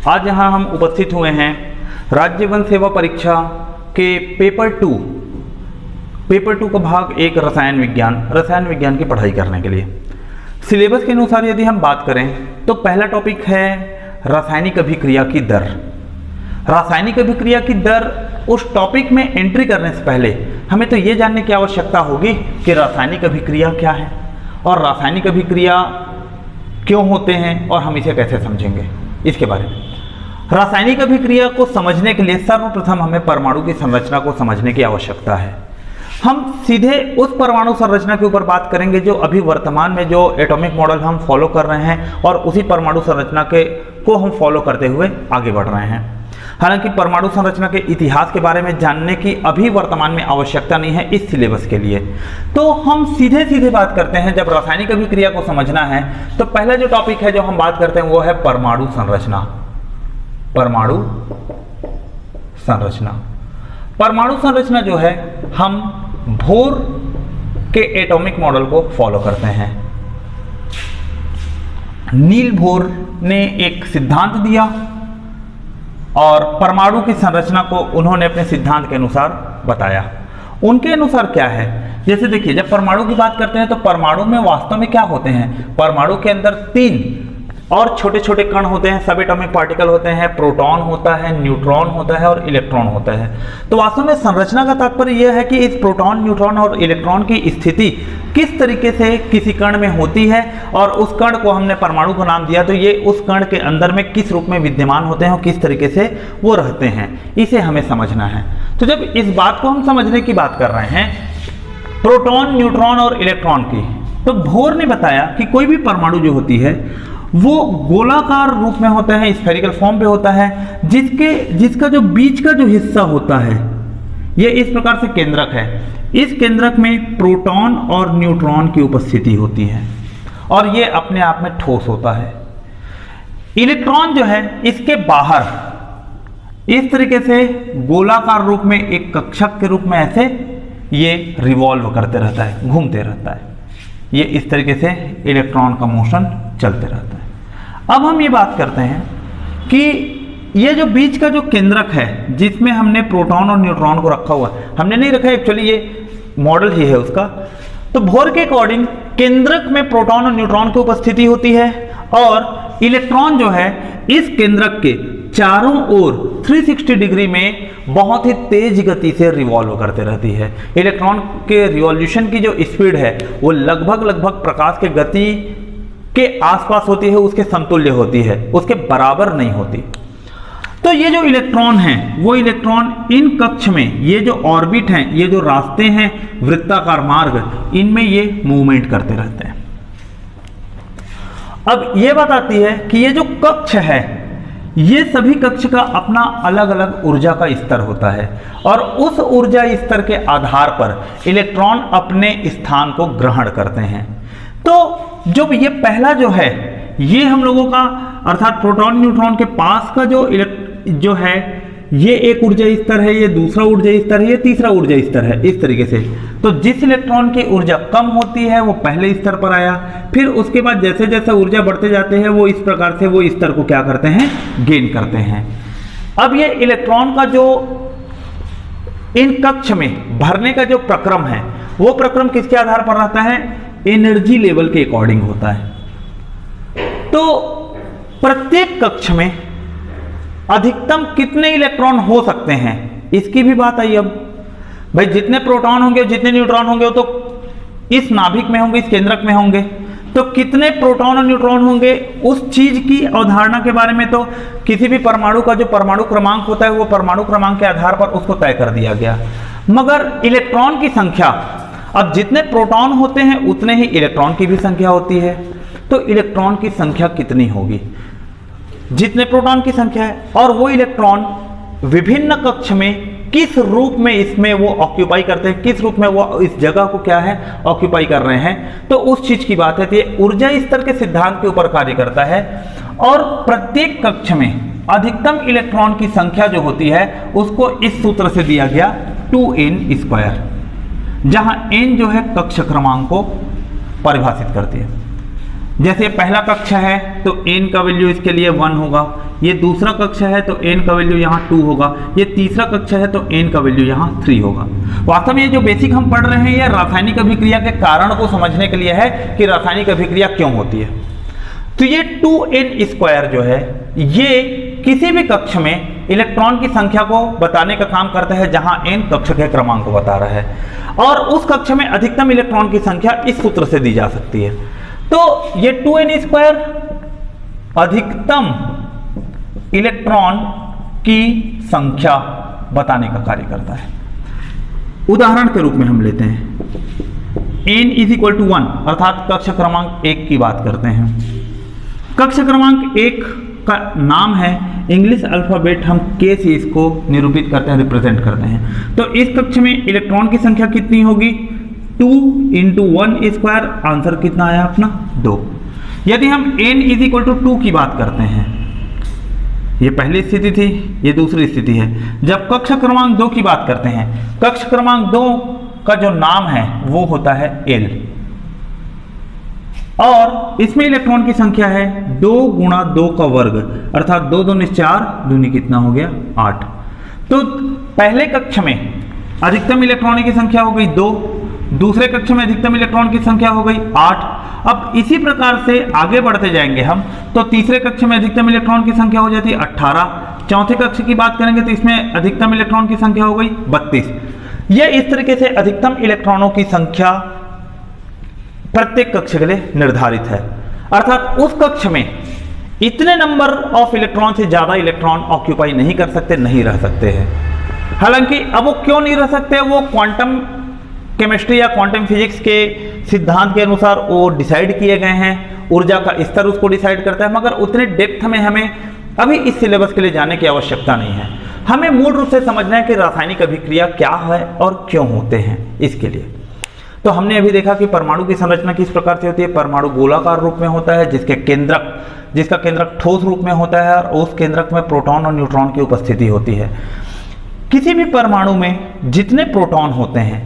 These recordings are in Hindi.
आज यहाँ हम उपस्थित हुए हैं राज्य वन सेवा परीक्षा के पेपर टू का भाग 1 रसायन विज्ञान की पढ़ाई करने के लिए। सिलेबस के अनुसार यदि हम बात करें तो पहला टॉपिक है रासायनिक अभिक्रिया की दर। रासायनिक अभिक्रिया की दर, उस टॉपिक में एंट्री करने से पहले हमें तो ये जानने की आवश्यकता होगी कि रासायनिक अभिक्रिया क्या है और रासायनिक अभिक्रिया क्यों होते हैं और हम इसे कैसे समझेंगे, इसके बारे में। रासायनिक अभिक्रिया को समझने के लिए सर्वप्रथम हमें परमाणु की संरचना को समझने की आवश्यकता है। हम सीधे उस परमाणु संरचना के ऊपर बात करेंगे जो अभी वर्तमान में जो एटॉमिक मॉडल हम फॉलो कर रहे हैं और उसी परमाणु संरचना को हम फॉलो करते हुए आगे बढ़ रहे हैं। हालांकि परमाणु संरचना के इतिहास के बारे में जानने की अभी वर्तमान में आवश्यकता नहीं है इस सिलेबस के लिए। तो हम सीधे बात करते हैं, जब रासायनिक अभिक्रिया को समझना है तो पहला जो टॉपिक है जो हम बात करते हैं वो है परमाणु संरचना। परमाणु संरचना जो है, हम बोह्र के एटॉमिक मॉडल को फॉलो करते हैं। नील बोह्र ने एक सिद्धांत दिया और परमाणु की संरचना को उन्होंने अपने सिद्धांत के अनुसार बताया। उनके अनुसार क्या है, जैसे देखिए, जब परमाणु की बात करते हैं तो परमाणु में वास्तव में क्या होते हैं। परमाणु के अंदर 3 और छोटे छोटे कण होते हैं, सब एटॉमिक पार्टिकल होते हैं। प्रोटॉन होता है, न्यूट्रॉन होता है और इलेक्ट्रॉन होता है। तो वास्तव में संरचना का तात्पर्य यह है कि इस प्रोटॉन, न्यूट्रॉन और इलेक्ट्रॉन की स्थिति किस तरीके से किसी कण में होती है और उस कण को हमने परमाणु का नाम दिया, तो ये उस कण के अंदर में किस रूप में विद्यमान होते हैं और किस तरीके से वो रहते हैं, इसे हमें समझना है। तो जब इस बात को हम समझने की बात कर रहे हैं प्रोटॉन, न्यूट्रॉन और इलेक्ट्रॉन की, तो बोह्र ने बताया कि कोई भी परमाणु जो होती है वो गोलाकार रूप में होता है, स्फेरिकल फॉर्म पे होता है, जिसका जो बीच का जो हिस्सा होता है ये इस प्रकार से केंद्रक है। इस केंद्रक में प्रोटॉन और न्यूट्रॉन की उपस्थिति होती है और ये अपने आप में ठोस होता है। इलेक्ट्रॉन जो है इसके बाहर इस तरीके से गोलाकार रूप में एक कक्षक के रूप में ऐसे ये रिवॉल्व करते रहता है, घूमते रहता है। ये इस तरीके से इलेक्ट्रॉन का मोशन चलते रहता है। अब हम ये बात करते हैं कि ये जो बीच का जो केंद्रक है जिसमें हमने प्रोटॉन और न्यूट्रॉन को रखा हुआ है, हमने नहीं रखा, एक्चुअली ये मॉडल ही है उसका। तो बोह्र के अकॉर्डिंग केंद्रक में प्रोटॉन और न्यूट्रॉन की उपस्थिति होती है और इलेक्ट्रॉन जो है इस केंद्रक के चारों ओर 360 डिग्री में बहुत ही तेज गति से रिवॉल्व करते रहती है। इलेक्ट्रॉन के रिवॉल्यूशन की जो स्पीड है वो लगभग प्रकाश के गति के आसपास होती है, उसके समतुल्य होती है, उसके बराबर नहीं होती। तो ये जो इलेक्ट्रॉन हैं, वो इलेक्ट्रॉन इन कक्ष में, ये जो ऑर्बिट हैं, ये जो रास्ते हैं, वृत्ताकार मार्ग, इनमें ये मूवमेंट करते रहते हैं। अब ये बात आती है कि ये जो कक्ष है, ये सभी कक्ष का अपना अलग अलग ऊर्जा का स्तर होता है और उस ऊर्जा स्तर के आधार पर इलेक्ट्रॉन अपने स्थान को ग्रहण करते हैं। तो जो ये पहला जो है, ये हम लोगों का अर्थात प्रोटॉन न्यूट्रॉन के पास का जो है, ये एक ऊर्जा स्तर है, ये दूसरा ऊर्जा स्तर है, ये तीसरा ऊर्जा स्तर है, इस तरीके से। तो जिस इलेक्ट्रॉन की ऊर्जा कम होती है वो पहले स्तर पर आया, फिर उसके बाद जैसे जैसे ऊर्जा बढ़ते जाते हैं वो इस प्रकार से वो स्तर को क्या करते हैं, गेन करते हैं। अब ये इलेक्ट्रॉन का जो इन कक्ष में भरने का जो प्रक्रम है, वो प्रक्रम किसके आधार पर रहता है, एनर्जी लेवल के अकॉर्डिंग होता है। तो प्रत्येक कक्ष में अधिकतम कितने इलेक्ट्रॉन हो सकते हैं, इसकी भी बात आई। अब भाई जितने प्रोटॉन होंगे, जितने न्यूट्रॉन होंगे, वो तो इस नाभिक में होंगे, इस केंद्रक में होंगे, तो कितने प्रोटॉन और न्यूट्रॉन होंगे, उस चीज की अवधारणा के बारे में तो किसी भी परमाणु का जो परमाणु क्रमांक होता है वो परमाणु क्रमांक के आधार पर उसको तय कर दिया गया। मगर इलेक्ट्रॉन की संख्या, अब जितने प्रोटॉन होते हैं उतने ही इलेक्ट्रॉन की भी संख्या होती है। तो इलेक्ट्रॉन की संख्या कितनी होगी, जितने प्रोटॉन की संख्या है, और वो इलेक्ट्रॉन विभिन्न कक्ष में किस रूप में इसमें वो ऑक्यूपाई करते हैं, किस रूप में वो इस जगह को क्या है ऑक्यूपाई कर रहे हैं, तो उस चीज की बात है। तो ये ऊर्जा स्तर के सिद्धांत के ऊपर कार्य करता है और प्रत्येक कक्ष में अधिकतम इलेक्ट्रॉन की संख्या जो होती है उसको इस सूत्र से दिया गया 2n², जहां n जो है कक्ष क्रमांक को परिभाषित करती है। जैसे पहला कक्ष है तो n का वैल्यू इसके लिए 1 होगा, ये दूसरा कक्ष है तो n का वैल्यू यहाँ 2 होगा, ये तीसरा कक्ष है तो n का वैल्यू यहाँ 3 होगा। वास्तव में ये जो बेसिक हम पढ़ रहे हैं, ये रासायनिक अभिक्रिया के कारण को समझने के लिए है कि रासायनिक अभिक्रिया क्यों होती है। तो ये 2n² जो है, ये किसी भी कक्ष में इलेक्ट्रॉन की संख्या को बताने का काम करता है जहां n कक्ष के क्रमांक को बता रहा है, और उस कक्ष में अधिकतम इलेक्ट्रॉन की संख्या इस सूत्र से दी जा सकती है। तो ये 2n² अधिकतम इलेक्ट्रॉन की संख्या बताने का कार्य करता है। उदाहरण के रूप में हम लेते हैं n = 1 अर्थात कक्ष क्रमांक 1 की बात करते हैं। कक्ष क्रमांक 1 का नाम है, इंग्लिश अल्फाबेट हम k से इसको निरूपित करते हैं, रिप्रेजेंट करते हैं। तो इस कक्ष में इलेक्ट्रॉन की संख्या कितनी होगी? 2 × 1², आंसर कितना आया अपना? 2। यदि हम n = 2 की बात करते हैं, ये पहली स्थिति थी, ये दूसरी स्थिति है। जब कक्ष क्रमांक 2 की बात करते हैं, कक्ष क्रमांक 2 का जो नाम है वो होता है L, और इसमें इलेक्ट्रॉन की संख्या है 2 × 2 का वर्ग अर्थात 2 × 2 = 4, दूनी कितना हो गया? 8। तो पहले कक्ष में अधिकतम इलेक्ट्रॉन की संख्या हो गई 2, दूसरे कक्ष में अधिकतम इलेक्ट्रॉन की संख्या हो गई 8। अब इसी प्रकार से आगे बढ़ते जाएंगे हम, तो तीसरे कक्ष में अधिकतम इलेक्ट्रॉन की संख्या हो जाती है 18। चौथे कक्ष की बात करेंगे तो इसमें अधिकतम इलेक्ट्रॉन की संख्या हो गई 32। यह इस तरीके से अधिकतम इलेक्ट्रॉनों की संख्या प्रत्येक कक्ष के लिए निर्धारित है, अर्थात उस कक्ष में इतने नंबर ऑफ इलेक्ट्रॉन से ज्यादा इलेक्ट्रॉन ऑक्यूपाई नहीं कर सकते, नहीं रह सकते हैं। हालांकि अब वो क्यों नहीं रह सकते, वो क्वांटम केमिस्ट्री या क्वांटम फिजिक्स के सिद्धांत के अनुसार वो डिसाइड किए गए हैं, ऊर्जा का स्तर उसको डिसाइड करता है, मगर उतने डेप्थ में हमें अभी इस सिलेबस के लिए जाने की आवश्यकता नहीं है। हमें मूल रूप से समझना है कि रासायनिक अभिक्रिया क्या है और क्यों होते हैं। इसके लिए तो हमने अभी देखा कि परमाणु की संरचना किस प्रकार से होती है। परमाणु गोलाकार रूप में होता है, जिसका केंद्रक ठोस रूप में होता है, और उस केंद्रक में प्रोटॉन और न्यूट्रॉन की उपस्थिति होती है। किसी भी परमाणु में जितने प्रोटॉन होते हैं,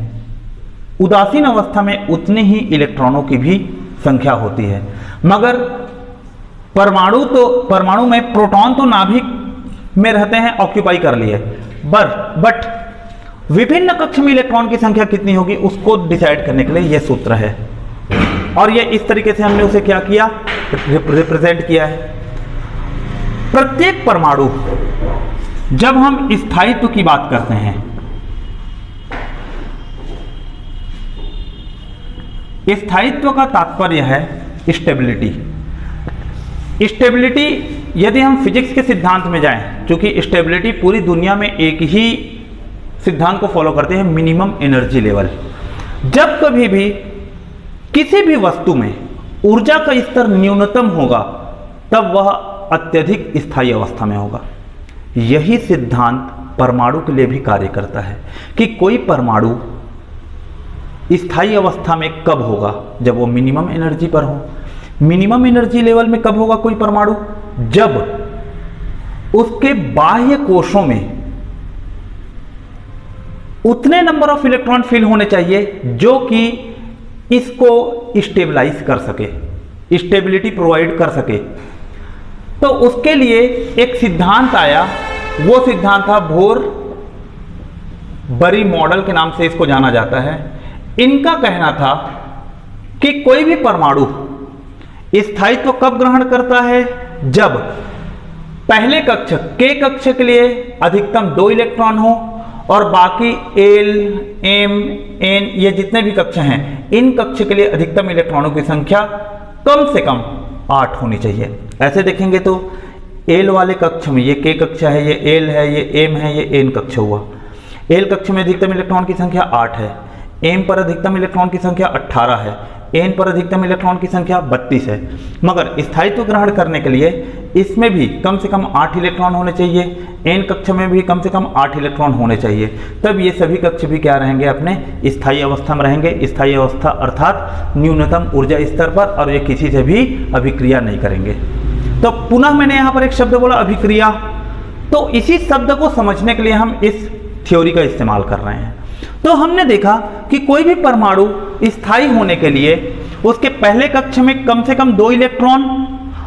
उदासीन अवस्था में उतने ही इलेक्ट्रॉनों की भी संख्या होती है, मगर परमाणु में प्रोटॉन तो नाभिक में रहते हैं, ऑक्यूपाई कर लिए, बट विभिन्न कक्ष में इलेक्ट्रॉन की संख्या कितनी होगी उसको डिसाइड करने के लिए यह सूत्र है, और यह इस तरीके से हमने उसे क्या किया, रिप्रेजेंट किया है। प्रत्येक परमाणु, जब हम स्थायित्व की बात करते हैं, स्थायित्व का तात्पर्य है स्टेबिलिटी। स्टेबिलिटी यदि हम फिजिक्स के सिद्धांत में जाएं, क्योंकि स्टेबिलिटी पूरी दुनिया में एक ही सिद्धांत को फॉलो करते हैं, मिनिमम एनर्जी लेवल। जब कभी भी किसी भी वस्तु में ऊर्जा का स्तर न्यूनतम होगा, तब वह अत्यधिक स्थायी अवस्था में होगा। यही सिद्धांत परमाणु के लिए भी कार्य करता है कि कोई परमाणु स्थायी अवस्था में कब होगा, जब वो मिनिमम एनर्जी पर हो। मिनिमम एनर्जी लेवल में कब होगा कोई परमाणु, जब उसके बाह्य कोशों में उतने नंबर ऑफ इलेक्ट्रॉन फिल होने चाहिए जो कि इसको स्टेबलाइज कर सके, स्टेबिलिटी प्रोवाइड कर सके। तो उसके लिए एक सिद्धांत आया, वो सिद्धांत था बोर-बरी मॉडल के नाम से इसको जाना जाता है। इनका कहना था कि कोई भी परमाणु स्थायित्व कब ग्रहण करता है, जब पहले कक्ष के कक्ष के लिए अधिकतम 2 इलेक्ट्रॉन हो और बाकी L, M, N ये जितने भी कक्ष हैं, इन कक्ष के लिए अधिकतम इलेक्ट्रॉनों की संख्या कम से कम 8 होनी चाहिए। ऐसे देखेंगे तो L वाले कक्ष में, ये K कक्ष है, ये L है, ये M है, ये N कक्ष हुआ। L कक्ष में अधिकतम इलेक्ट्रॉन की संख्या 8 है, M पर अधिकतम इलेक्ट्रॉन की संख्या 18 है, N पर अधिकतम इलेक्ट्रॉन की संख्या 32 है। मगर स्थायित्व ग्रहण करने के लिए इसमें भी कम से कम 8 इलेक्ट्रॉन होने चाहिए, N कक्ष में भी कम से कम 8 इलेक्ट्रॉन होने चाहिए, तब ये सभी कक्ष भी क्या रहेंगे, अपने स्थायी अवस्था में रहेंगे। स्थायी अवस्था अर्थात न्यूनतम ऊर्जा स्तर पर, और ये किसी से भी अभिक्रिया नहीं करेंगे। तो पुनः मैंने यहाँ पर एक शब्द बोला, अभिक्रिया। तो इसी शब्द को समझने के लिए हम इस थ्योरी का इस्तेमाल कर रहे हैं। तो हमने देखा कि कोई भी परमाणु स्थायी होने के लिए उसके पहले कक्ष में कम से कम 2 इलेक्ट्रॉन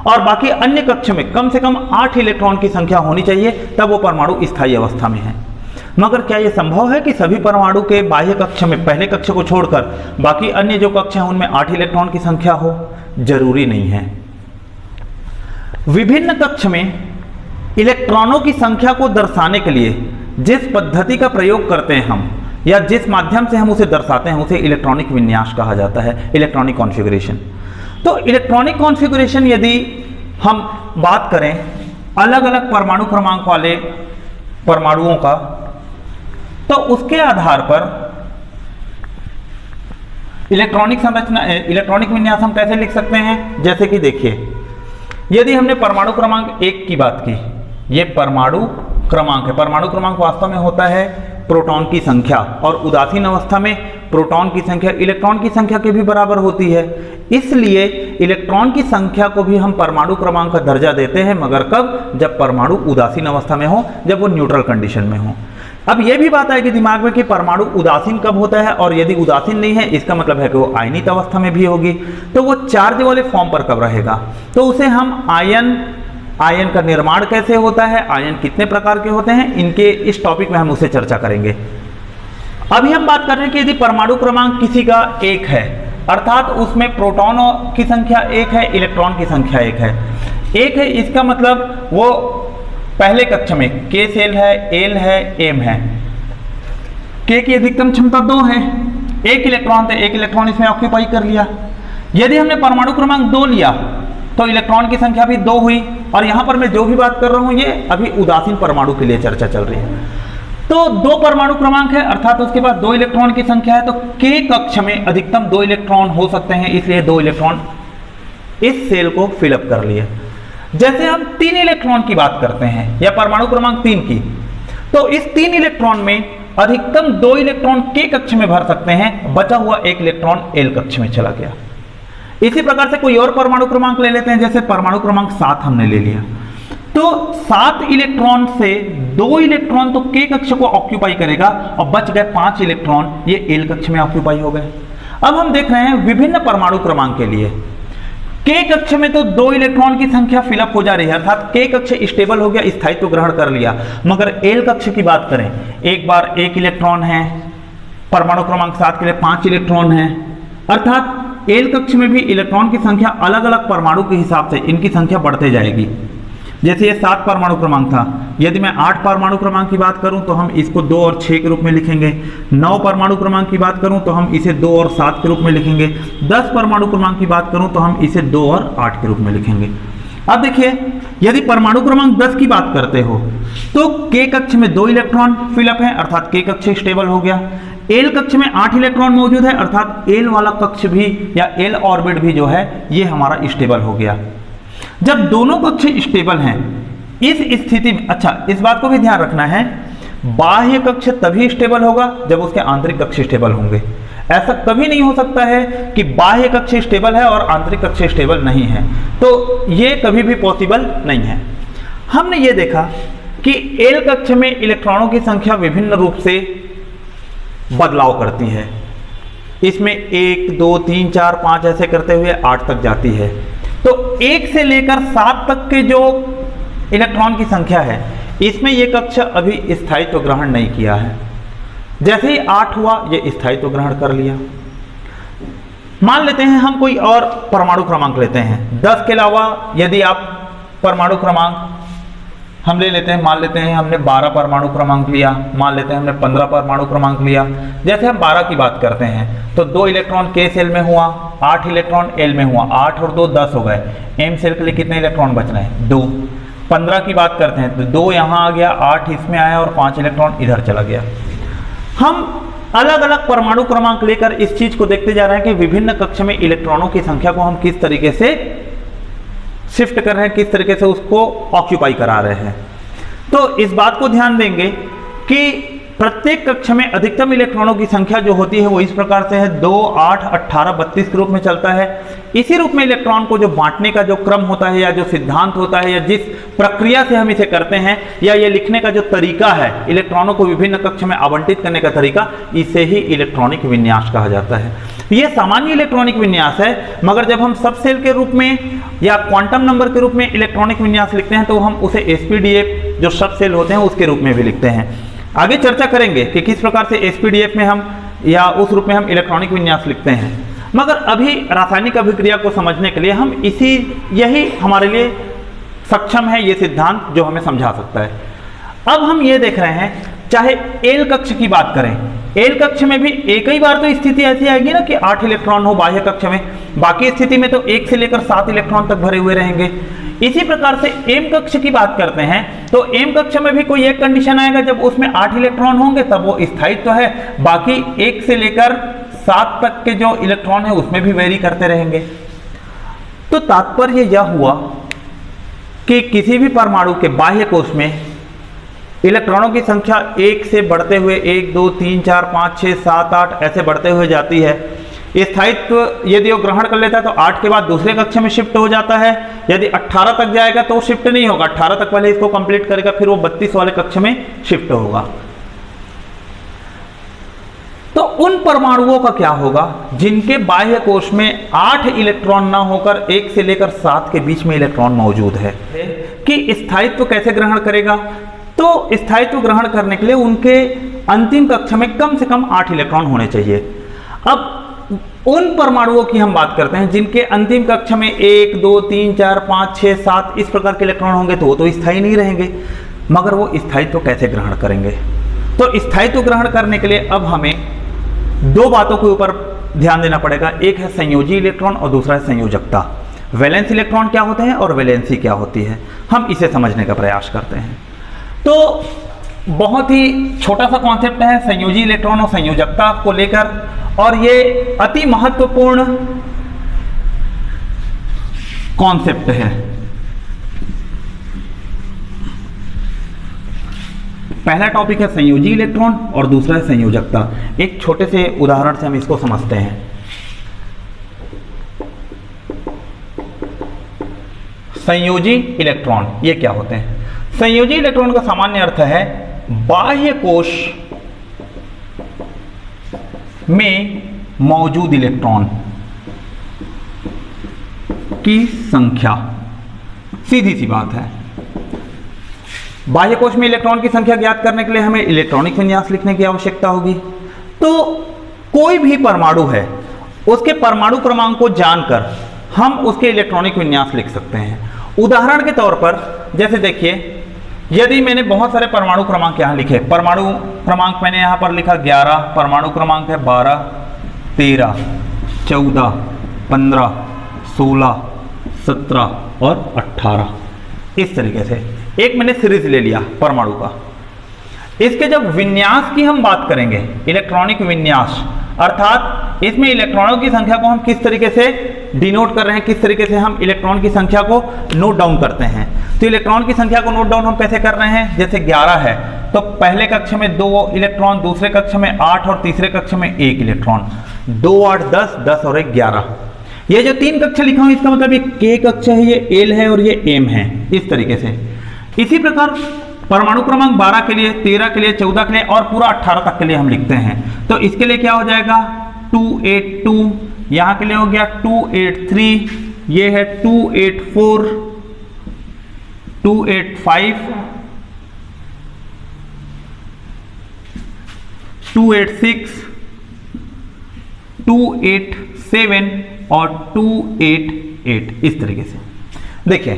और बाकी अन्य कक्ष में कम से कम 8 इलेक्ट्रॉन की संख्या होनी चाहिए, तब वो परमाणु स्थायी अवस्था में है। मगर क्या यह संभव है कि सभी परमाणु के बाह्य कक्ष में, पहले कक्ष को छोड़कर बाकी अन्य जो कक्ष हैं उनमें 8 इलेक्ट्रॉन की संख्या हो? जरूरी नहीं है। विभिन्न कक्ष में इलेक्ट्रॉनों की संख्या को दर्शाने के लिए जिस पद्धति का प्रयोग करते हैं हम, या जिस माध्यम से हम उसे दर्शाते हैं, उसे इलेक्ट्रॉनिक विन्यास कहा जाता है, इलेक्ट्रॉनिक कॉन्फ़िगरेशन। तो इलेक्ट्रॉनिक कॉन्फ़िगरेशन यदि हम बात करें अलग अलग परमाणु क्रमांक वाले परमाणुओं का, तो उसके आधार पर इलेक्ट्रॉनिक संरचना, इलेक्ट्रॉनिक विन्यास हम कैसे लिख सकते हैं? जैसे कि देखिए, यदि हमने परमाणु क्रमांक 1 की बात की, ये परमाणु क्रमांक है। परमाणु क्रमांक वास्तव में होता है प्रोटॉन की संख्या, और उदासीन अवस्था में प्रोटॉन की संख्या इलेक्ट्रॉन की संख्या के भी बराबर होती है। इसलिए इलेक्ट्रॉन की संख्या को भी हम परमाणु क्रमांक का दर्जा देते हैं, मगर कब? जब परमाणु उदासीन अवस्था में हो, जब वो न्यूट्रल कंडीशन में हो। अब यह भी बात आएगी दिमाग में कि परमाणु उदासीन कब होता है, और यदि उदासीन नहीं है इसका मतलब है कि वो आयनित अवस्था में भी होगी। तो वो चार्ज वाले फॉर्म पर कब रहेगा? तो उसे हम आयन का निर्माण कैसे होता है, आयन कितने प्रकार के होते हैं, इनके इस टॉपिक में हम उसे चर्चा करेंगे। अभी हम बात कर रहे हैं कि यदि परमाणु क्रमांक किसी का 1 है, अर्थात उसमें प्रोटॉनों की संख्या 1 है, इलेक्ट्रॉन की संख्या 1 है। 1 है इसका मतलब वो पहले कक्ष में K सेल है, L है, M है। K की अधिकतम क्षमता 2 है, 1 इलेक्ट्रॉन थे, 1 इलेक्ट्रॉन इसमें ऑक्यूपाई कर लिया। यदि हमने परमाणु क्रमांक 2 लिया तो इलेक्ट्रॉन की संख्या भी 2 हुई, और यहां पर मैं जो भी बात कर रहा हूं ये अभी उदासीन परमाणु के लिए चर्चा चल रही है। तो 2 परमाणु क्रमांक है, अर्थात उसके पास 2 इलेक्ट्रॉन की संख्या है, तो K कक्ष में अधिकतम 2 इलेक्ट्रॉन हो सकते हैं, इसलिए 2 इलेक्ट्रॉन इस सेल को फिलअप कर लिए। जैसे हम 3 इलेक्ट्रॉन की बात करते हैं, या परमाणु क्रमांक 3 की, तो इस 3 इलेक्ट्रॉन में अधिकतम 2 इलेक्ट्रॉन K कक्ष में भर सकते हैं, बचा हुआ 1 इलेक्ट्रॉन L कक्ष में चला गया। इसी प्रकार से कोई और परमाणु क्रमांक ले लेते हैं, जैसे परमाणु क्रमांक 7 हमने ले लिया, तो 7 इलेक्ट्रॉन से 2 इलेक्ट्रॉन तो K कक्ष को ऑक्यूपाई करेगा, और बच गए 5 इलेक्ट्रॉन ये L कक्ष में ऑक्यूपाई हो गए। अब हम देख रहे हैं विभिन्न परमाणु क्रमांक के लिए K कक्ष में तो 2 इलेक्ट्रॉन की संख्या फिलअप हो जा रही है, अर्थात K कक्ष स्टेबल हो गया, स्थायित्व ग्रहण कर लिया। मगर L कक्ष की बात करें, एक बार 1 इलेक्ट्रॉन है, परमाणु क्रमांक 7 के लिए 5 इलेक्ट्रॉन है, अर्थात L कक्ष में भी इलेक्ट्रॉन की संख्या अलग अलग परमाणु के हिसाब से इनकी संख्या बढ़ते जाएगी। जैसे ये 7 परमाणु क्रमांक था, यदि मैं 8 परमाणु क्रमांक की बात करूं तो हम इसको 2 और 6 के रूप में लिखेंगे। 9 परमाणु क्रमांक की बात करूं तो हम इसे 2 और 7 के रूप में लिखेंगे। 10 परमाणु क्रमांक की बात करूं तो हम इसे 2 और 8 के रूप में लिखेंगे। अब देखिए, यदि परमाणु क्रमांक 10 की बात करते हो तो K कक्ष में 2 इलेक्ट्रॉन फिलअप है, अर्थात K कक्ष स्टेबल हो गया। L कक्ष में 8 इलेक्ट्रॉन मौजूद है, अर्थात L वाला कक्ष भी या L ऑर्बिट भी जो है ये हमारा स्टेबल हो गया। जब दोनों कक्ष स्टेबल हैं, इस स्थिति में, अच्छा इस बात को भी ध्यान रखना है, बाह्य कक्ष तभी स्टेबल होगा जब उसके आंतरिक कक्ष स्टेबल होंगे। ऐसा कभी नहीं हो सकता है कि बाह्य कक्ष स्टेबल है और आंतरिक कक्ष स्टेबल नहीं है, तो ये कभी भी पॉसिबल नहीं है। हमने ये देखा कि L कक्ष में इलेक्ट्रॉनों की संख्या विभिन्न रूप से बदलाव करती है। इसमें 1, 2, 3, 4, 5 ऐसे करते हुए 8 तक जाती है। तो 1 से लेकर 7 तक के जो इलेक्ट्रॉन की संख्या है, इसमें यह कक्ष अभी स्थायित्व ग्रहण नहीं किया है। जैसे ही 8 हुआ, ये स्थायित्व ग्रहण कर लिया। मान लेते हैं हम कोई और परमाणु क्रमांक लेते हैं। 10 के अलावा यदि आप परमाणु क्रमांक हम ले लेते हैं, मान लेते हैं हमने 12 परमाणु क्रमांक लिया, मान लेते हैं हमने 15 परमाणु क्रमांक लिया। जैसे हम 12 की बात करते हैं तो 2 इलेक्ट्रॉन K सेल में हुआ, 8 इलेक्ट्रॉन L में हुआ, 8 और 2 10 हो गए। M सेल के लिए कितने इलेक्ट्रॉन बच रहे हैं? 2। 15 की बात करते हैं तो 2 यहाँ आ गया, 8 इसमें आया और 5 इलेक्ट्रॉन इधर चला गया। हम अलग अलग परमाणु क्रमांक लेकर इस चीज को देखते जा रहे हैं कि विभिन्न कक्ष में इलेक्ट्रॉनों की संख्या को हम किस तरीके से शिफ्ट कर रहे हैं, किस तरीके से उसको ऑक्यूपाई करा रहे हैं। तो इस बात को ध्यान देंगे कि प्रत्येक कक्ष में अधिकतम इलेक्ट्रॉनों की संख्या जो होती है वो इस प्रकार से है, 2, 8, 18, 32 के रूप में चलता है। इसी रूप में इलेक्ट्रॉन को जो बांटने का जो क्रम होता है, या जो सिद्धांत होता है, या जिस प्रक्रिया से हम इसे करते हैं, या ये लिखने का जो तरीका है, इलेक्ट्रॉनों को विभिन्न कक्ष में आवंटित करने का तरीका, इसे ही इलेक्ट्रॉनिक विन्यास कहा जाता है। ये सामान्य इलेक्ट्रॉनिक विन्यास है, मगर जब हम सब सेल के रूप में या क्वांटम नंबर के रूप में इलेक्ट्रॉनिक विन्यास लिखते हैं तो हम उसे एसपीडीएफ जो सब सेल होते हैं उसके रूप में भी लिखते हैं। आगे चर्चा करेंगे कि किस प्रकार से एसपीडीएफ में हम या उस रूप में हम इलेक्ट्रॉनिक विन्यास लिखते हैं, मगर अभी रासायनिक अभिक्रिया को समझने के लिए हम यही हमारे लिए सक्षम है ये सिद्धांत जो हमें समझा सकता है। अब हम ये देख रहे हैं, चाहे एल कक्ष की बात करें, एल कक्ष में भी एक ही बार तो स्थिति ऐसी आएगी ना कि 8 इलेक्ट्रॉन हो बाह्य कक्ष में, बाकी स्थिति में तो 1 से लेकर 7 इलेक्ट्रॉन तक भरे हुए रहेंगे। इसी प्रकार से एम कक्ष की बात करते हैं तो एम कक्ष में भी कोई एक कंडीशन आएगा, जब उसमें 8 इलेक्ट्रॉन होंगे तब वो स्थायित्व है, बाकी 1 से लेकर 7 तक के जो इलेक्ट्रॉन है उसमें भी वेरी करते रहेंगे। तो तात्पर्य यह हुआ कि किसी भी परमाणु के बाह्य कोश में इलेक्ट्रॉनों की संख्या 1 से बढ़ते हुए 1 2 3 4 5 6 7 8 ऐसे बढ़ते हुए जाती है। स्थायित्व यदि वो ग्रहण कर लेता है तो 8 के बाद दूसरे कक्ष में शिफ्ट हो जाता है। यदि 18 तक जाएगा तो शिफ्ट नहीं होगा, 18 तक पहले इसको कंप्लीट करेगा, फिर वो 32 वाले कक्ष में शिफ्ट होगा। तो उन परमाणुओं का क्या होगा जिनके बाह्य कोश में 8 इलेक्ट्रॉन ना होकर 1 से लेकर 7 के बीच में इलेक्ट्रॉन मौजूद है, कि स्थायित्व कैसे ग्रहण करेगा? तो स्थायित्व ग्रहण करने के लिए उनके अंतिम कक्ष में कम से कम 8 इलेक्ट्रॉन होने चाहिए। अब उन परमाणुओं की हम बात करते हैं जिनके अंतिम कक्ष में 1 2 3 4 5 6 7 इस प्रकार के इलेक्ट्रॉन होंगे, तो वो तो स्थायी नहीं रहेंगे, मगर वो स्थायित्व कैसे ग्रहण करेंगे? तो स्थायित्व ग्रहण करने के लिए अब हमें 2 बातों के ऊपर ध्यान देना पड़ेगा। एक है संयोजी इलेक्ट्रॉन और दूसरा है संयोजकता। वैलेंस इलेक्ट्रॉन क्या होते हैं और वैलेंसी क्या होती है, हम इसे समझने का प्रयास करते हैं। तो बहुत ही छोटा सा कॉन्सेप्ट है संयोजी इलेक्ट्रॉन और संयोजकता को लेकर, और ये अति महत्वपूर्ण कॉन्सेप्ट है। पहला टॉपिक है संयोजी इलेक्ट्रॉन और दूसरा है संयोजकता। एक छोटे से उदाहरण से हम इसको समझते हैं। संयोजी इलेक्ट्रॉन ये क्या होते हैं? संयोजी इलेक्ट्रॉन का सामान्य अर्थ है बाह्य कोश में मौजूद इलेक्ट्रॉन की संख्या। सीधी सी बात है, बाह्य कोश में इलेक्ट्रॉन की संख्या ज्ञात करने के लिए हमें इलेक्ट्रॉनिक विन्यास लिखने की आवश्यकता होगी। तो कोई भी परमाणु है, उसके परमाणु क्रमांक को जानकर हम उसके इलेक्ट्रॉनिक विन्यास लिख सकते हैं। उदाहरण के तौर पर जैसे देखिए, यदि मैंने बहुत सारे परमाणु क्रमांक यहाँ लिखे, परमाणु क्रमांक मैंने यहाँ पर लिखा 11, परमाणु क्रमांक है 12 13 14 15 16 17 और 18, इस तरीके से एक मैंने सीरीज ले लिया परमाणु का। इसके जब विन्यास की हम बात करेंगे, इलेक्ट्रॉनिक विन्यास, अर्थात इसमें इलेक्ट्रॉनों की संख्या को हम किस तरीके से डिनोट कर रहे हैं, किस तरीके से हम इलेक्ट्रॉन की संख्या को नोट डाउन करते हैं। तो इलेक्ट्रॉन की संख्या को नोट डाउन हम कैसे कर रहे हैं? जैसे 11 है तो पहले कक्ष में 2 इलेक्ट्रॉन, दूसरे कक्ष में 8 और तीसरे कक्ष में 1 इलेक्ट्रॉन। 2 8 10, 10 और 1 11। ये जो 3 कक्ष लिखा हूं इसका मतलब ये के कक्ष है, ये एल है और ये एम है, इस तरीके से। इसी प्रकार परमाणु क्रमांक 12 के लिए, 13 के लिए, 14 के लिए और पूरा 18 तक के लिए हम लिखते हैं। तो इसके लिए क्या हो जाएगा? 282, यहां के लिए हो गया 283, ये है 284, 285, 286, 287 और 288, इस तरीके से। देखिए,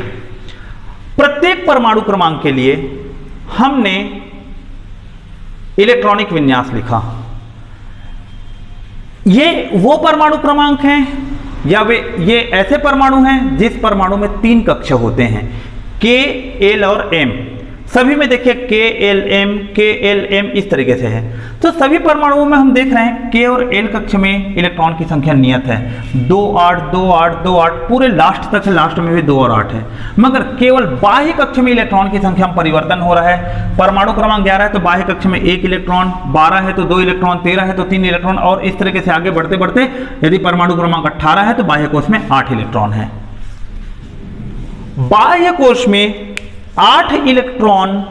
प्रत्येक परमाणु क्रमांक के लिए हमने इलेक्ट्रॉनिक विन्यास लिखा। ये वो परमाणु क्रमांक हैं या ये ऐसे परमाणु हैं जिस परमाणु में 3 कक्ष होते हैं, के, एल और एम। सभी में देखिए के एल एम इस तरीके से है। तो सभी परमाणुओं में हम देख रहे हैं के और एल कक्ष में इलेक्ट्रॉन की संख्या नियत है 2 8 2 8 2 8, पूरे लास्ट तक है, लास्ट में भी 2 और 8 है। मगर केवल बाह्य कक्ष में इलेक्ट्रॉन की संख्या में परिवर्तन हो रहा है। परमाणु क्रमांक 11 है तो बाह्य कक्ष में 1 इलेक्ट्रॉन, 12 है तो 2 इलेक्ट्रॉन, 13 है तो 3 इलेक्ट्रॉन, और इस तरीके से आगे बढ़ते बढ़ते यदि परमाणु क्रमांक 18 है तो बाह्य कोश में 8 इलेक्ट्रॉन है। बाह्य कोश में 8 इलेक्ट्रॉन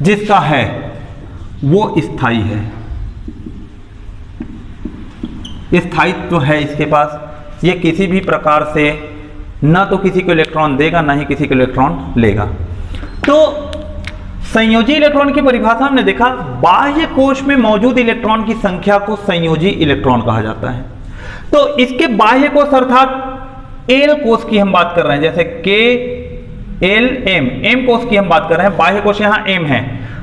जिसका है वो स्थायी है। स्थायित्व है इसके पास, ये किसी भी प्रकार से ना तो किसी को इलेक्ट्रॉन देगा ना ही किसी को इलेक्ट्रॉन लेगा। तो संयोजी इलेक्ट्रॉन की परिभाषा हमने देखा, बाह्य कोश में मौजूद इलेक्ट्रॉन की संख्या को संयोजी इलेक्ट्रॉन कहा जाता है। तो इसके बाह्य कोश अर्थात एल कोश की हम बात कर रहे हैं, जैसे के एल एम कोश की हम बात कर रहे हैं, बाह्य कोश यहाँ एम है,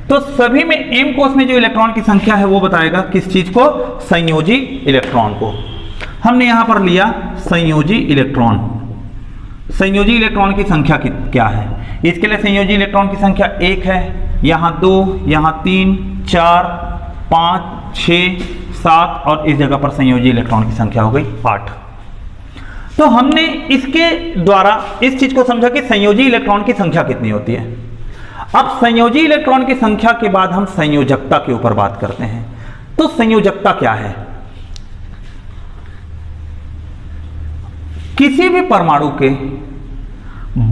तो सभी में एम कोश में जो इलेक्ट्रॉन की संख्या है वो बताएगा किस चीज को, संयोजी इलेक्ट्रॉन को। हमने यहां पर लिया संयोजी इलेक्ट्रॉन, संयोजी इलेक्ट्रॉन की संख्या क्या है, इसके लिए संयोजी इलेक्ट्रॉन की संख्या 1 है, यहां 2, यहां 3, 4, 5, 6, 7 और इस जगह पर संयोजी इलेक्ट्रॉन की संख्या हो गई 8। तो हमने इसके द्वारा इस चीज को समझा कि संयोजी इलेक्ट्रॉन की संख्या कितनी होती है। अब संयोजी इलेक्ट्रॉन की संख्या के बाद हम संयोजकता के ऊपर बात करते हैं। तो संयोजकता क्या है? किसी भी परमाणु के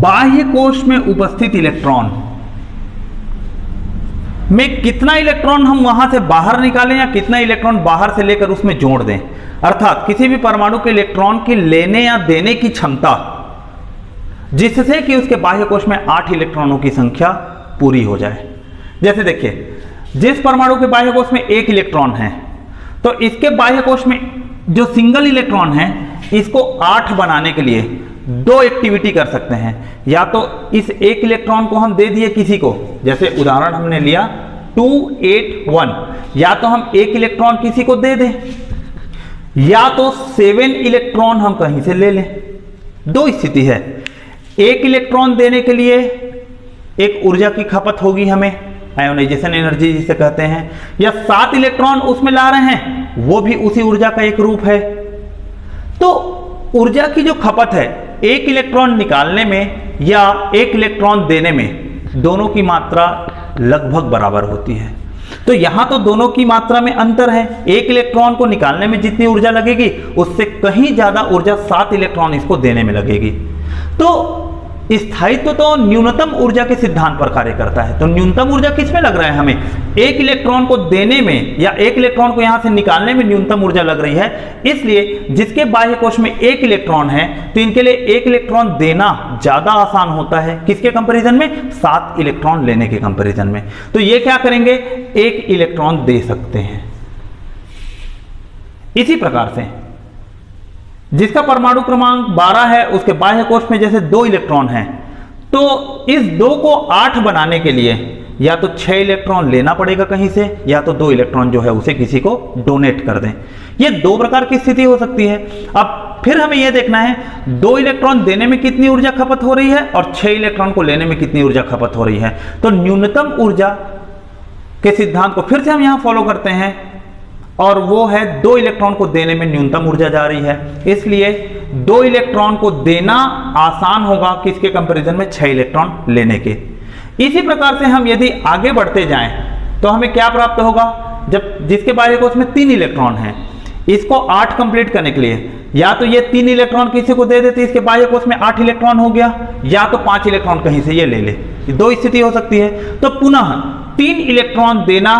बाह्य कोश में उपस्थित इलेक्ट्रॉन में कितना इलेक्ट्रॉन हम वहां से बाहर निकालें या कितना इलेक्ट्रॉन बाहर से लेकर उसमें जोड़ दें, अर्थात किसी भी परमाणु के इलेक्ट्रॉन की लेने या देने की क्षमता, जिससे कि उसके बाह्य कोश में 8 इलेक्ट्रॉनों की संख्या पूरी हो जाए। जैसे देखिए, जिस परमाणु के बाह्य कोश में 1 इलेक्ट्रॉन है तो इसके बाह्य कोश में जो सिंगल इलेक्ट्रॉन है इसको 8 बनाने के लिए 2 एक्टिविटी कर सकते हैं। या तो इस 1 इलेक्ट्रॉन को हम दे दिए किसी को, जैसे उदाहरण हमने लिया 281, या तो हम 1 इलेक्ट्रॉन किसी को दे दें या तो 7 इलेक्ट्रॉन हम कहीं से ले लें। 2 स्थिति है, 1 इलेक्ट्रॉन देने के लिए एक ऊर्जा की खपत होगी हमें, आयोनाइजेशन एनर्जी जिसे कहते हैं, या 7 इलेक्ट्रॉन उसमें ला रहे हैं, वो भी उसी ऊर्जा का एक रूप है। तो ऊर्जा की जो खपत है 1 इलेक्ट्रॉन निकालने में या 1 इलेक्ट्रॉन देने में, दोनों की मात्रा लगभग बराबर होती है। तो यहां तो दोनों की मात्रा में अंतर है, 1 इलेक्ट्रॉन को निकालने में जितनी ऊर्जा लगेगी उससे कहीं ज्यादा ऊर्जा 7 इलेक्ट्रॉन इसको देने में लगेगी। तो स्थायित्व तो न्यूनतम ऊर्जा के सिद्धांत पर कार्य करता है। तो न्यूनतम ऊर्जा किसमें लग रहा है हमें, 1 इलेक्ट्रॉन को देने में या 1 इलेक्ट्रॉन को यहां से निकालने में न्यूनतम ऊर्जा लग रही है। इसलिए जिसके बाह्य कोश में 1 इलेक्ट्रॉन है तो इनके लिए 1 इलेक्ट्रॉन देना ज्यादा आसान होता है, किसके कंपैरिजन में, 7 इलेक्ट्रॉन लेने के कंपैरिजन में। तो ये क्या करेंगे, 1 इलेक्ट्रॉन दे सकते हैं। इसी प्रकार से जिसका परमाणु क्रमांक 12 है उसके बाह्य कोश में जैसे 2 इलेक्ट्रॉन हैं, तो इस 2 को 8 बनाने के लिए या तो 6 इलेक्ट्रॉन लेना पड़ेगा कहीं से, या तो 2 इलेक्ट्रॉन जो है उसे किसी को डोनेट कर दें। ये 2 प्रकार की स्थिति हो सकती है। अब फिर हमें यह देखना है 2 इलेक्ट्रॉन देने में कितनी ऊर्जा खपत हो रही है और 6 इलेक्ट्रॉन को लेने में कितनी ऊर्जा खपत हो रही है। तो न्यूनतम ऊर्जा के सिद्धांत को फिर से हम यहां फॉलो करते हैं और वो है 2 इलेक्ट्रॉन को देने में न्यूनतम ऊर्जा जा रही है, इसलिए 2 इलेक्ट्रॉन को देना आसान होगा किसके कंपैरिजन में, 6 इलेक्ट्रॉन लेने के। इसी प्रकार से हम यदि आगे बढ़ते जाएं तो हमें क्या प्राप्त होगा, जब जिसके बाह्य कोश में 3 इलेक्ट्रॉन है, इसको 8 कंप्लीट करने के लिए या तो ये 3 इलेक्ट्रॉन किसी को दे देते, इसके बाह्य कोश में 8 इलेक्ट्रॉन हो गया, या तो 5 इलेक्ट्रॉन कहीं से ये ले ले। 2 स्थिति हो सकती है। तो पुनः 3 इलेक्ट्रॉन देना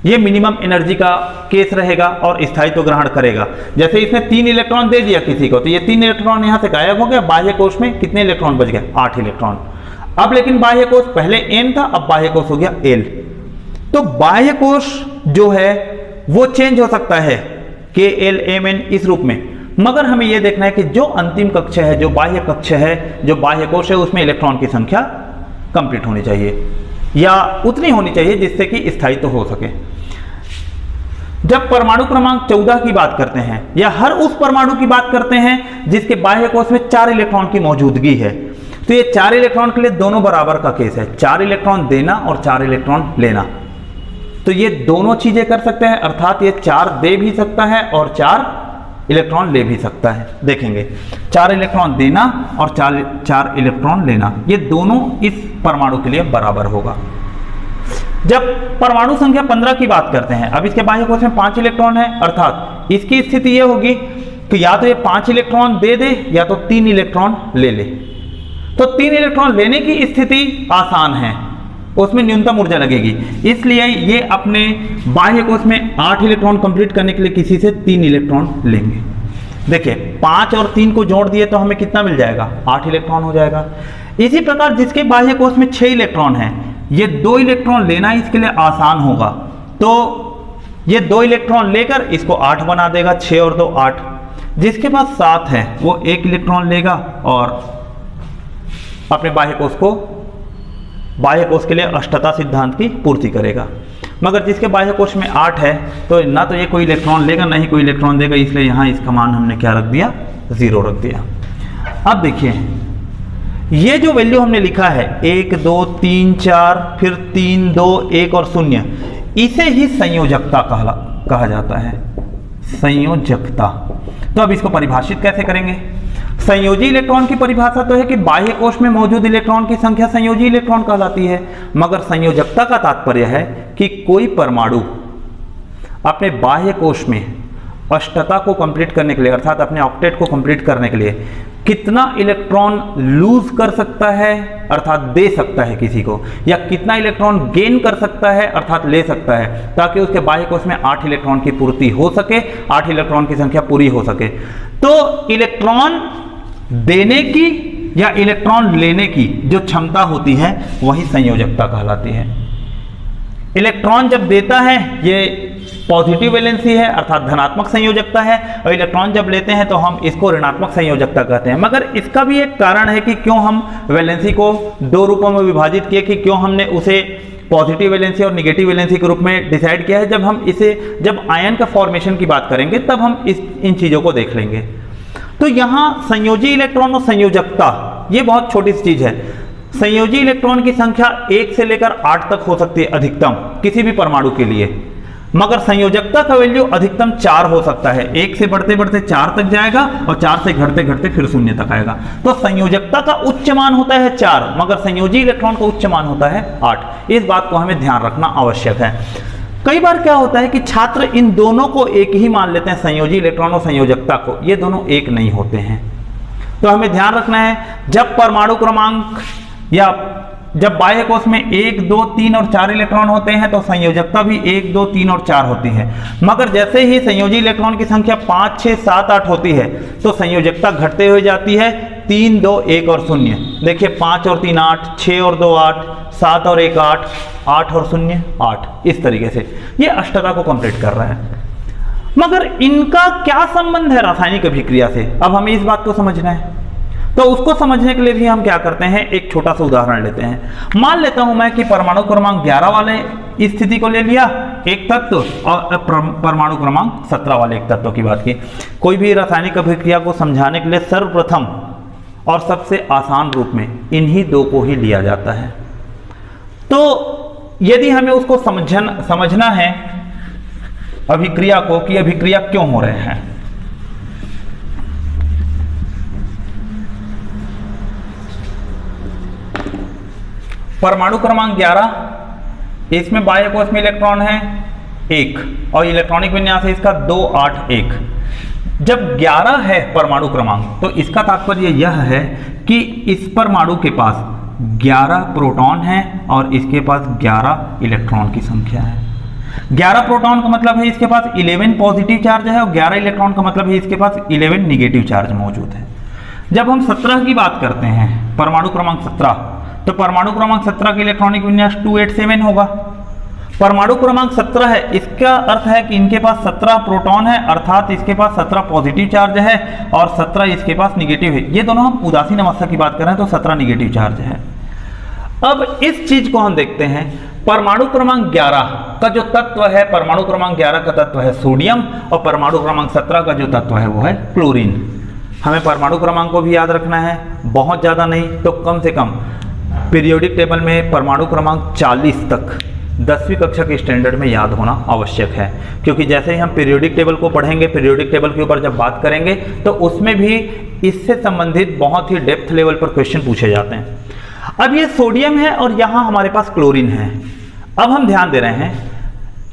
ये मिनिमम एनर्जी का केस रहेगा और स्थायित्व ग्रहण करेगा। जैसे इसने 3 इलेक्ट्रॉन दे दिया किसी को, तो ये 3 इलेक्ट्रॉन यहां से गायब हो गया, बाह्य कोश में कितने इलेक्ट्रॉन बच गए, 8 इलेक्ट्रॉन। अब लेकिन बाह्य कोश पहले n था, अब बाह्य कोश हो गया l। तो बाह्य कोश जो है वो चेंज हो सकता है KLMN इस रूप में, मगर हमें यह देखना है कि जो अंतिम कक्ष है, जो बाह्य कक्ष है, जो बाह्य कोश है, उसमें इलेक्ट्रॉन की संख्या कंप्लीट होनी चाहिए या उतनी होनी चाहिए जिससे कि स्थायित्व हो सके। जब परमाणु क्रमांक 14 की बात करते हैं या हर उस परमाणु की बात करते हैं जिसके बाह्य कोश में 4 इलेक्ट्रॉन की मौजूदगी है, तो ये 4 इलेक्ट्रॉन के लिए दोनों बराबर का केस है, 4 इलेक्ट्रॉन देना और 4 इलेक्ट्रॉन लेना। तो ये दोनों चीजें कर सकते हैं, अर्थात ये 4 दे भी सकता है और 4 इलेक्ट्रॉन ले भी सकता है। देखेंगे 4 इलेक्ट्रॉन देना और 4 इलेक्ट्रॉन लेना, ये दोनों इस परमाणु के लिए बराबर होगा। जब परमाणु संख्या 15 की बात करते हैं, अब इसके बाह्य कोश में 5 इलेक्ट्रॉन है, अर्थात इसकी स्थिति यह होगी कि या तो ये 5 इलेक्ट्रॉन दे दे या तो 3 इलेक्ट्रॉन ले ले। तो 3 इलेक्ट्रॉन लेने की स्थिति आसान है, उसमें न्यूनतम ऊर्जा लगेगी, इसलिए ये अपने बाह्य कोश में 8 इलेक्ट्रॉन कंप्लीट करने के लिए किसी से 3 इलेक्ट्रॉन लेंगे। देखिए 5 और 3 को जोड़ दिए तो हमें कितना मिल जाएगा, 8 इलेक्ट्रॉन हो जाएगा। इसी प्रकार जिसके बाह्य कोश में 6 इलेक्ट्रॉन है, ये 2 इलेक्ट्रॉन लेना इसके लिए आसान होगा, तो ये 2 इलेक्ट्रॉन लेकर इसको 8 बना देगा, 6 और 2 8। जिसके पास 7 है वो 1 इलेक्ट्रॉन लेगा और अपने बाह्य कोश के लिए अष्टता सिद्धांत की पूर्ति करेगा। मगर जिसके बाह्य कोश में 8 है तो ना तो ये कोई इलेक्ट्रॉन लेगा ना ही कोई इलेक्ट्रॉन देगा, इसलिए यहाँ इसका मान हमने क्या रख दिया, 0 रख दिया। अब देखिए ये जो वैल्यू हमने लिखा है 1 2 3 4 फिर 3 2 1 और 0, इसे ही संयोजकता कहा जाता है, संयोजकता। तो अब इसको परिभाषित कैसे करेंगे? संयोजी इलेक्ट्रॉन की परिभाषा तो है कि बाह्य कोश में मौजूद इलेक्ट्रॉन की संख्या संयोजी इलेक्ट्रॉन कहलाती है, मगर संयोजकता का तात्पर्य है कि कोई परमाणु अपने बाह्य कोश में अष्टता को कंप्लीट करने के लिए, अर्थात अपने ऑक्टेट को कंप्लीट करने के लिए कितना इलेक्ट्रॉन लूज कर सकता है, अर्थात दे सकता है किसी को, या कितना इलेक्ट्रॉन गेन कर सकता है, अर्थात ले सकता है, ताकि उसके बाह्य कोश में 8 इलेक्ट्रॉन की पूर्ति हो सके, 8 इलेक्ट्रॉन की संख्या पूरी हो सके। तो इलेक्ट्रॉन देने की या इलेक्ट्रॉन लेने की जो क्षमता होती है वही संयोजकता कहलाती है। इलेक्ट्रॉन जब देता है ये पॉजिटिव वैलेंसी है, अर्थात धनात्मक संयोजकता है, और इलेक्ट्रॉन जब लेते हैं तो हम इसको ऋणात्मक संयोजकता कहते हैं। मगर इसका भी एक कारण है कि क्यों हम वैलेंसी को 2 रूपों में विभाजित किए, कि क्यों हमने उसे पॉजिटिव वैलेंसी और निगेटिव वैलेंसी के रूप में डिसाइड किया है। जब आयन का फॉर्मेशन की बात करेंगे तब हम इन चीज़ों को देख लेंगे। तो यहाँ संयोजी इलेक्ट्रॉन और संयोजकता ये बहुत छोटी सी चीज़ है। संयोजी इलेक्ट्रॉन की संख्या 1 से लेकर 8 तक हो सकती है अधिकतम किसी भी परमाणु के लिए, मगर संयोजकता का वैल्यू अधिकतम 4 हो सकता है। 1 से बढ़ते बढ़ते 4 तक जाएगा और 4 से घटते घटते फिर 0 तक आएगा। तो संयोजकता का उच्च मान होता है 4, मगर संयोजी इलेक्ट्रॉन का उच्च मान होता है 8। इस बात को हमें ध्यान रखना आवश्यक है। कई बार क्या होता है कि छात्र इन दोनों को एक ही मान लेते हैं, संयोजी इलेक्ट्रॉन और संयोजकता को। ये दोनों एक नहीं होते हैं, तो हमें ध्यान रखना है जब परमाणु क्रमांक या जब बाह्य कोश में 1 2 3 और 4 इलेक्ट्रॉन होते हैं तो संयोजकता भी 1 2 3 और 4 होती है। मगर जैसे ही संयोजी इलेक्ट्रॉन की संख्या 5 6 7 8 होती है तो संयोजकता घटते हुए जाती है 3 2 1 और 0। देखिए 5 और 3 8, 6 और 2 8, 7 और 1 8, 8 और 0 8। इस तरीके से ये अष्टता को कंप्लीट कर रहा है। मगर इनका क्या संबंध है रासायनिक अभिक्रिया से, अब हमें इस बात को समझना है। तो उसको समझने के लिए भी हम क्या करते हैं, एक छोटा सा उदाहरण लेते हैं। मान लेता हूं मैं कि परमाणु क्रमांक 11 वाले स्थिति को ले लिया एक तत्व, और परमाणु क्रमांक 17 वाले एक तत्व की बात की। कोई भी रासायनिक अभिक्रिया को समझाने के लिए सर्वप्रथम और सबसे आसान रूप में इन्हीं दो को ही लिया जाता है। तो यदि हमें उसको समझना है अभिक्रिया को, कि अभिक्रिया क्यों हो रहे हैं, परमाणु क्रमांक 11, इसमें बाह्य कोश में इलेक्ट्रॉन है 1 और इलेक्ट्रॉनिक विन्यास है इसका 2 8 1। जब 11 है परमाणु क्रमांक तो इसका तात्पर्य यह है कि इस परमाणु के पास 11 प्रोटॉन है और इसके पास 11 इलेक्ट्रॉन की संख्या है। 11 प्रोटॉन का मतलब है इसके पास 11 पॉजिटिव चार्ज है और 11 इलेक्ट्रॉन का मतलब है इसके पास 11 निगेटिव चार्ज मौजूद है। जब हम 17 की बात करते हैं, परमाणु क्रमांक 17, तो परमाणु क्रमांक 17 का इलेक्ट्रॉनिक विन्यास 287 होगा। परमाणु क्रमांक 17 है, इसका अर्थ है कि इनके पास 17 प्रोटॉन है, अर्थात इसके पास 17 पॉजिटिव चार्ज है और 17 इसके पास निगेटिव है। ये दोनों हम उदासीन अवस्था की बात कर रहे हैं तो 17 निगेटिव चार्ज है। अब इस चीज को हम देखते हैं, परमाणु क्रमांक 11 का जो तत्व है, परमाणु क्रमांक 11 का तत्व है सोडियम और परमाणु क्रमांक 17 का जो तत्व है वो है क्लोरीन। हमें परमाणु क्रमांक को भी याद रखना है, बहुत ज्यादा नहीं तो कम से कम पीरियोडिक टेबल में परमाणु क्रमांक 40 तक 10वीं कक्षा के स्टैंडर्ड में याद होना आवश्यक है, क्योंकि जैसे ही हम पीरियोडिक टेबल को पढ़ेंगे, पीरियोडिक टेबल के ऊपर जब बात करेंगे तो उसमें भी इससे संबंधित बहुत ही डेप्थ लेवल पर क्वेश्चन पूछे जाते हैं। अब ये सोडियम है और यहाँ हमारे पास क्लोरीन है। अब हम ध्यान दे रहे हैं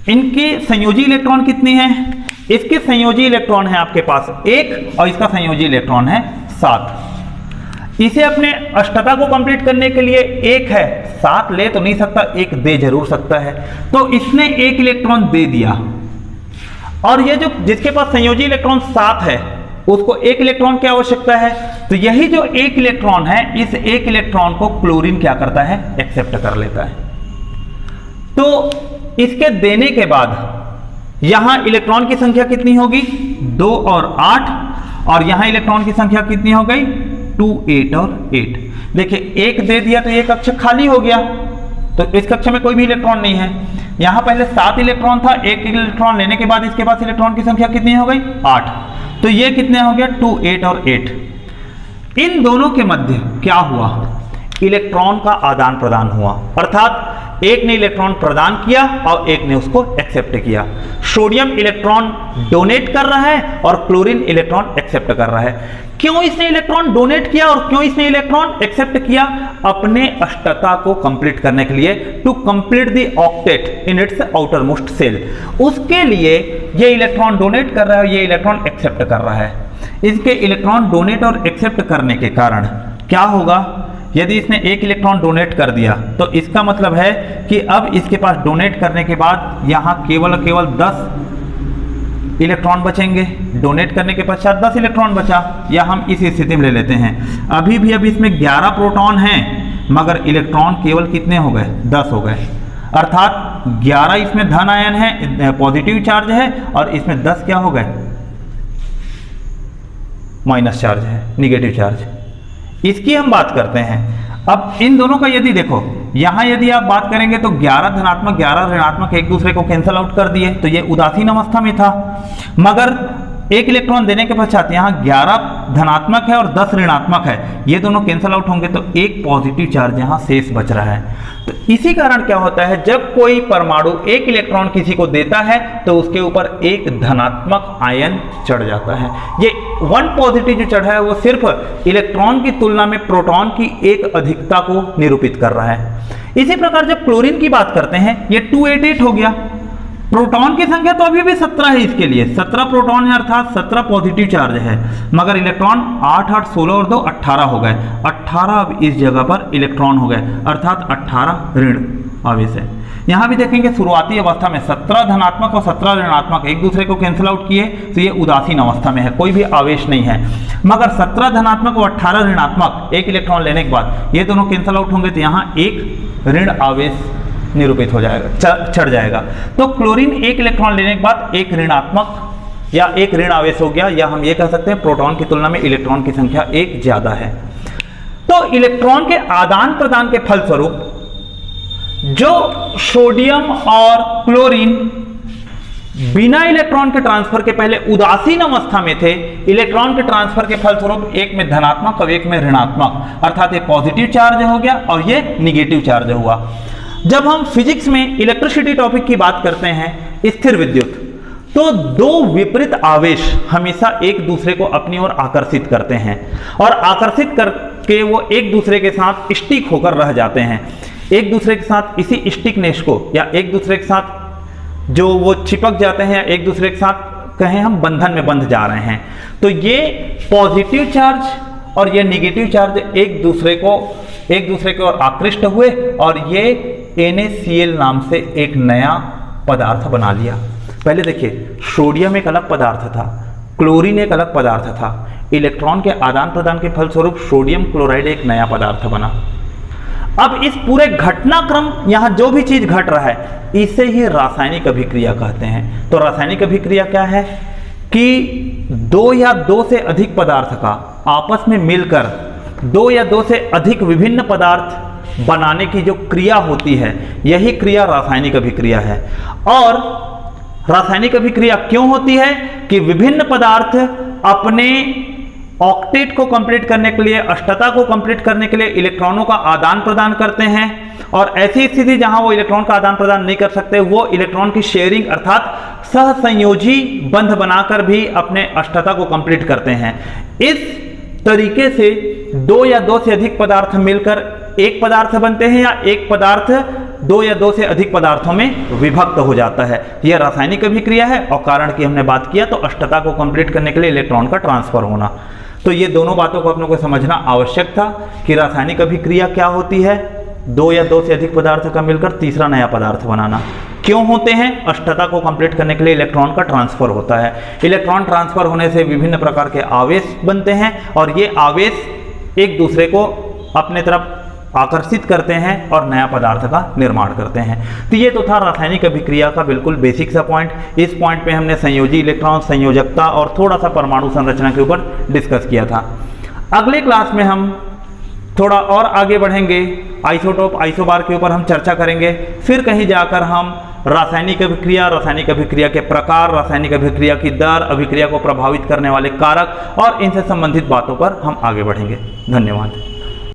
इनके संयोजी इलेक्ट्रॉन कितने हैं। इसके संयोजी इलेक्ट्रॉन है आपके पास 1 और इसका संयोजी इलेक्ट्रॉन है 7। इसे अपने अष्टता को कंप्लीट करने के लिए एक है, 7 ले तो नहीं सकता, एक दे जरूर सकता है। तो इसने एक इलेक्ट्रॉन दे दिया और ये जो जिसके पास संयोजी इलेक्ट्रॉन 7 है उसको एक इलेक्ट्रॉन की आवश्यकता है। तो यही जो एक इलेक्ट्रॉन है, इस एक इलेक्ट्रॉन को क्लोरीन क्या करता है, एक्सेप्ट कर लेता है। तो इसके देने के बाद यहां इलेक्ट्रॉन की संख्या कितनी होगी, 2 और 8, और यहां इलेक्ट्रॉन की संख्या कितनी हो गई, 2, 8 और 8। देखिए एक दे दिया तो ये कक्ष खाली हो गया, तो इस कक्ष में कोई भी इलेक्ट्रॉन नहीं है। यहां पहले 7 इलेक्ट्रॉन था, एक इलेक्ट्रॉन लेने के बाद इसके पास इलेक्ट्रॉन की संख्या कितनी हो गई, 8। तो ये कितने हो गया, 2, 8 और 8। इन दोनों के मध्य क्या हुआ, इलेक्ट्रॉन का आदान प्रदान हुआ, अर्थात एक ने इलेक्ट्रॉन प्रदान किया और एक ने उसको एक्सेप्ट किया। सोडियम इलेक्ट्रॉन डोनेट कर रहा है और क्लोरीन इलेक्ट्रॉन एक्सेप्ट कर रहा है। क्यों इसने इलेक्ट्रॉन डोनेट किया और क्यों इसने इलेक्ट्रॉन एक्सेप्ट किया, अपने अष्टता को कंप्लीट करने के लिए, to complete the octet in its outermost shell. उसके लिए ये इलेक्ट्रॉन डोनेट कर रहा है, ये इलेक्ट्रॉन एक्सेप्ट कर रहा है। इसके इलेक्ट्रॉन डोनेट और एक्सेप्ट करने के कारण क्या होगा, यदि इसने एक इलेक्ट्रॉन डोनेट कर दिया तो इसका मतलब है कि अब इसके पास डोनेट करने के बाद यहां केवल 10 इलेक्ट्रॉन बचेंगे। डोनेट करने के पश्चात 10 इलेक्ट्रॉन बचा, या हम इस स्थिति में ले लेते हैं अभी भी अब इसमें 11 प्रोटॉन हैं मगर इलेक्ट्रॉन केवल कितने हो गए, 10 हो गए। अर्थात 11 इसमें धन आयन है, पॉजिटिव चार्ज है, और इसमें 10 क्या हो गए, माइनस चार्ज है, निगेटिव चार्ज। इसकी हम बात करते हैं। अब इन दोनों का यदि देखो, यहां यदि आप बात करेंगे तो 11 धनात्मक 11 ऋणात्मक एक दूसरे को कैंसल आउट कर दिए, तो ये उदासीन अवस्था में था। मगर एक इलेक्ट्रॉन देने के पश्चात यहाँ 11 धनात्मक है और 10 ऋणात्मक है, ये दोनों कैंसल आउट होंगे तो एक पॉजिटिव चार्ज यहाँ शेष बच रहा है। तो इसी कारण क्या होता है, जब कोई परमाणु एक इलेक्ट्रॉन किसी को देता है तो उसके ऊपर एक धनात्मक आयन चढ़ जाता है। ये 1 पॉजिटिव जो चढ़ा है वो सिर्फ इलेक्ट्रॉन की तुलना में प्रोटॉन की एक अधिकता को निरूपित कर रहा है। इसी प्रकार जब क्लोरीन की बात करते हैं, ये 288 हो गया। प्रोटॉन की संख्या तो अभी भी 17 है, इसके लिए 17 प्रोटॉन है, अर्थात 17 पॉजिटिव चार्ज है, मगर इलेक्ट्रॉन 8, 8, 16 और 2 18 हो गए। 18 अब इस जगह पर इलेक्ट्रॉन हो गए, अर्थात 18 ऋण आवेश है। यहां भी देखेंगे शुरुआती अवस्था में 17 धनात्मक और 17 ऋणात्मक एक दूसरे को कैंसिल आउट किए, तो ये उदासीन अवस्था में है, कोई भी आवेश नहीं है। मगर 17 धनात्मक और 18 ऋणात्मक एक इलेक्ट्रॉन लेने के बाद ये दोनों कैंसिल आउट होंगे, तो यहाँ एक ऋण आवेश निरूपित हो जाएगा, चढ़ जाएगा। तो क्लोरीन एक इलेक्ट्रॉन लेने के बाद एक ऋणात्मक या एक ऋण आवेश हो गया, या हम ये कह सकते हैं प्रोटॉन की तुलना में इलेक्ट्रॉन की संख्या एक ज्यादा है। तो इलेक्ट्रॉन के आदान प्रदान के फलस्वरूप जो सोडियम और क्लोरीन बिना इलेक्ट्रॉन के ट्रांसफर के पहले उदासीन अवस्था में थे, इलेक्ट्रॉन के ट्रांसफर के फलस्वरूप एक में धनात्मक और एक में ऋणात्मक, अर्थात ये पॉजिटिव चार्ज हो गया और ये निगेटिव चार्ज हुआ। जब हम फिजिक्स में इलेक्ट्रिसिटी टॉपिक की बात करते हैं, स्थिर विद्युत, तो दो विपरीत आवेश हमेशा एक दूसरे को अपनी ओर आकर्षित करते हैं और आकर्षित करके वो एक दूसरे के साथ स्टिक होकर रह जाते हैं। एक दूसरे के साथ इसी स्टिकनेस को या एक दूसरे के साथ जो वो चिपक जाते हैं, एक दूसरे के साथ कहें हम बंधन में बंध जा रहे हैं। तो ये पॉजिटिव चार्ज और ये निगेटिव चार्ज एक दूसरे की ओर आकृष्ट हुए और ये NaCl नाम से एक नया पदार्थ बना लिया। पहले देखिए, सोडियम एक अलग पदार्थ था, क्लोरीन एक अलग पदार्थ था। इलेक्ट्रॉन के आदान प्रदान के फलस्वरूप सोडियम क्लोराइड एक नया पदार्थ बना। अब इस पूरे घटनाक्रम, यहां जो भी चीज घट रहा है, इसे ही रासायनिक अभिक्रिया कहते हैं। तो रासायनिक अभिक्रिया क्या है कि दो या दो से अधिक पदार्थ का आपस में मिलकर दो या दो से अधिक विभिन्न पदार्थ बनाने की जो क्रिया होती है, यही क्रिया रासायनिक अभिक्रिया है। और रासायनिक अभिक्रिया क्यों होती है कि विभिन्न पदार्थ अपने ऑक्टेट को कंप्लीट करने के लिए, अष्टता को कंप्लीट करने के लिए इलेक्ट्रॉनों का आदान प्रदान करते हैं, और ऐसी स्थिति जहां वो इलेक्ट्रॉन का आदान प्रदान नहीं कर सकते, वो इलेक्ट्रॉन की शेयरिंग अर्थात सहसंयोजी बंध बनाकर भी अपने अष्टता को कंप्लीट करते हैं। इस तरीके से दो या दो से अधिक पदार्थ मिलकर एक पदार्थ बनते हैं, या एक पदार्थ दो या दो से अधिक पदार्थों में विभक्त हो जाता है। यह रासायनिक अभिक्रिया है। और कारण की हमने बात किया तो अष्टता को कंप्लीट करने के लिए इलेक्ट्रॉन का ट्रांसफर होना। तो ये दोनों बातों को अपने को समझना आवश्यक था कि रासायनिक अभिक्रिया क्या होती है, दो या दो से अधिक पदार्थ का मिलकर तीसरा नया पदार्थ बनाना। क्यों होते हैं? अष्टता को कंप्लीट करने के लिए इलेक्ट्रॉन का ट्रांसफर होता है। इलेक्ट्रॉन ट्रांसफर होने से विभिन्न प्रकार के आवेश बनते हैं और ये आवेश एक दूसरे को अपने तरफ आकर्षित करते हैं और नया पदार्थ का निर्माण करते हैं। तो ये तो था रासायनिक अभिक्रिया का बिल्कुल बेसिक सा पॉइंट। इस पॉइंट पे हमने संयोजी इलेक्ट्रॉन, संयोजकता और थोड़ा सा परमाणु संरचना के ऊपर डिस्कस किया था। अगले क्लास में हम थोड़ा और आगे बढ़ेंगे, आइसोटोप, आइसोबार के ऊपर हम चर्चा करेंगे। फिर कहीं जाकर हम रासायनिक अभिक्रिया के प्रकार, रासायनिक अभिक्रिया की दर, अभिक्रिया को प्रभावित करने वाले कारक और इनसे संबंधित बातों पर हम आगे बढ़ेंगे। धन्यवाद।